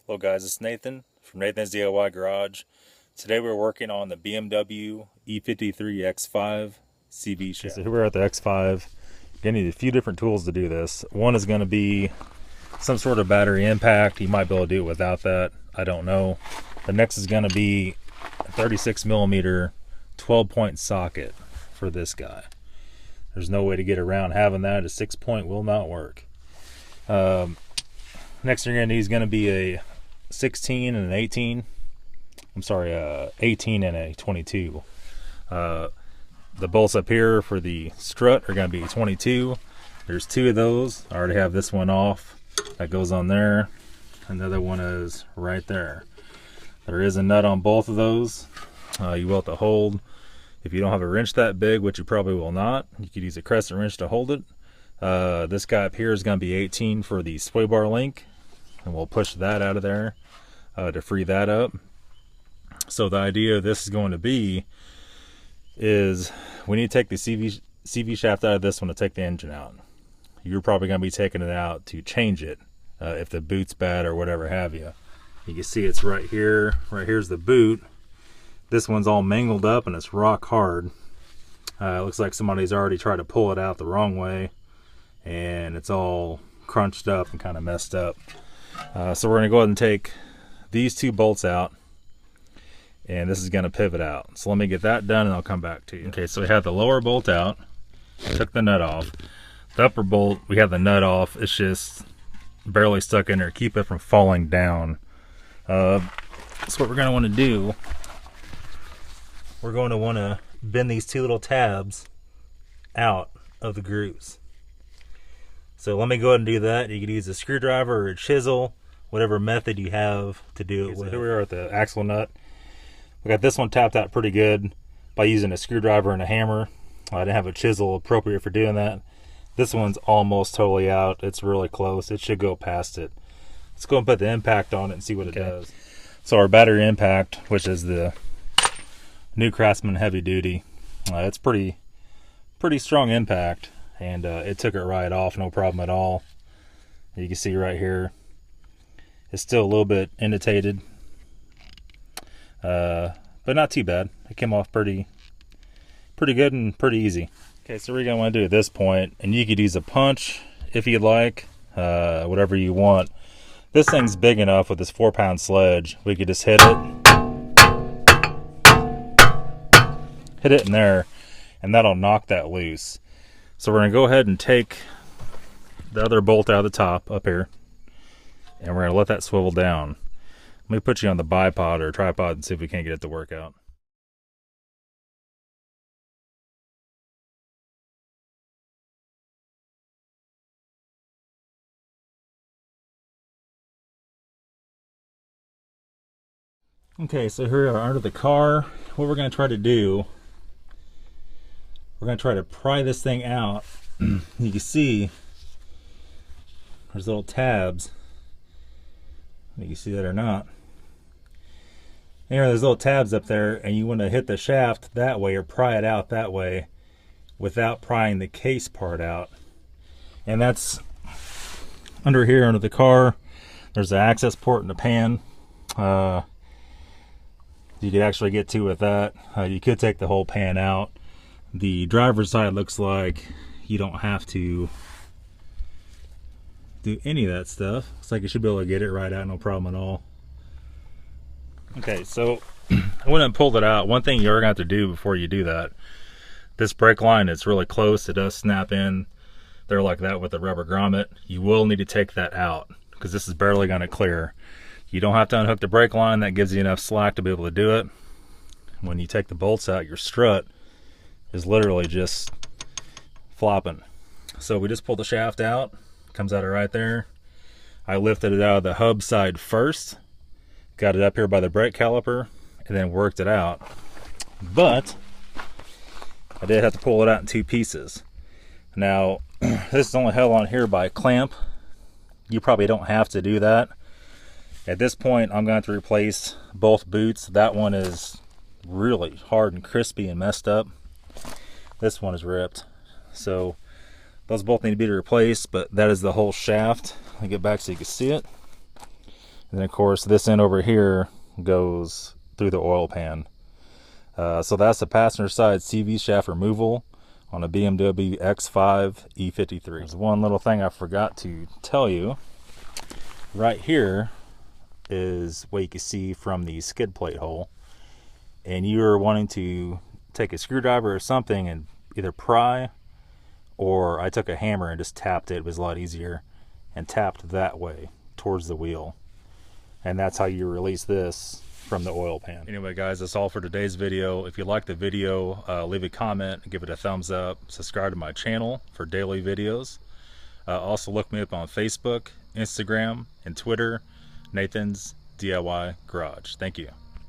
Hello guys, it's Nathan from Nathan's DIY Garage. Today we're working on the BMW E53 X5 CV shaft. So here we're at the X5. You're gonna need a few different tools to do this. One is gonna be some sort of battery impact. You might be able to do it without that. I don't know. The next is gonna be a 36 millimeter 12-point socket for this guy. There's no way to get around having that. A 6-point will not work. Next thing you're gonna need is gonna be a 16 and an 18. I'm sorry, 18 and a 22. The bolts up here for the strut are going to be 22. There's two of those. I already have this one off. That goes on there. Another one is right there. There is a nut on both of those. You will have to hold. If you don't have a wrench that big, which you probably will not, you could use a crescent wrench to hold it. This guy up here is going to be 18 for the sway bar link. And we'll push that out of there to free that up. So the idea of this is going to be is we need to take the CV shaft out of this one to take the engine out. You're probably going to be taking it out to change it if the boot's bad or whatever have you. You can see it's right here. Right here's the boot. This one's all mangled up and it's rock hard. It looks like somebody's already tried to pull it out the wrong way, and it's all crunched up and kind of messed up. So we're going to go ahead and take these two bolts out, and this is going to pivot out. So let me get that done and I'll come back to you. Okay, so we have the lower bolt out, took the nut off. The upper bolt, we have the nut off. It's just barely stuck in there, keep it from falling down. So what we're going to want to do, we're going to want to bend these two little tabs out of the grooves. So let me go ahead and do that. You can use a screwdriver or a chisel, whatever method you have to do it with. So here we are at the axle nut. We got this one tapped out pretty good by using a screwdriver and a hammer. I didn't have a chisel appropriate for doing that. This one's almost totally out. It's really close. It should go past it. Let's go and put the impact on it and see what it does. So our battery impact, which is the new Craftsman heavy duty, it's pretty strong impact. And it took it right off, no problem at all. You can see right here, it's still a little bit indentated, but not too bad. It came off pretty good and pretty easy. Okay, so we're gonna want to do at this point, and you could use a punch if you'd like, whatever you want. This thing's big enough with this 4-pound sledge. We could just hit it in there, and that'll knock that loose. So we're going to go ahead and take the other bolt out of the top up here, and we're going to let that swivel down. Let me put you on the bipod or tripod and see if we can't get it to work out. Okay, so here we are under the car. What we're going to try to do, we're going to try to pry this thing out. You can see there's little tabs. You can see that or not. Anyway, there's little tabs up there, and you want to hit the shaft that way or pry it out that way without prying the case part out. And that's under here under the car. There's the access port and the pan. You could actually get to with that. You could take the whole pan out. The driver's side looks like you don't have to do any of that stuff. Looks like you should be able to get it right out, no problem at all. Okay, so I went and pulled it out. One thing you're gonna have to do before you do that, this brake line is really close. It does snap in there like that with the rubber grommet. You will need to take that out because this is barely gonna clear. You don't have to unhook the brake line. That gives you enough slack to be able to do it. When you take the bolts out, your strut is literally just flopping. So we just pulled the shaft out, comes out of right there. I lifted it out of the hub side first, got it up here by the brake caliper, and then worked it out. But I did have to pull it out in two pieces. Now this is only held on here by a clamp. You probably don't have to do that. At this point I'm going to have to replace both boots. That one is really hard and crispy and messed up. This one is ripped. So those both need to be replaced, but that is the whole shaft. Let me get back so you can see it. And then of course this end over here goes through the oil pan. So that's the passenger side CV shaft removal on a BMW X5 e53. There's one little thing I forgot to tell you. Right here is what you can see from the skid plate hole, and you're wanting to take a screwdriver or something and either pry, or I took a hammer and just tapped it. It was a lot easier, and tapped that way towards the wheel, and that's how you release this from the oil pan. Anyway guys, that's all for today's video. If you liked the video, leave a comment, give it a thumbs up, subscribe to my channel for daily videos. Also look me up on Facebook, Instagram, and Twitter, Nathan's DIY Garage. Thank you.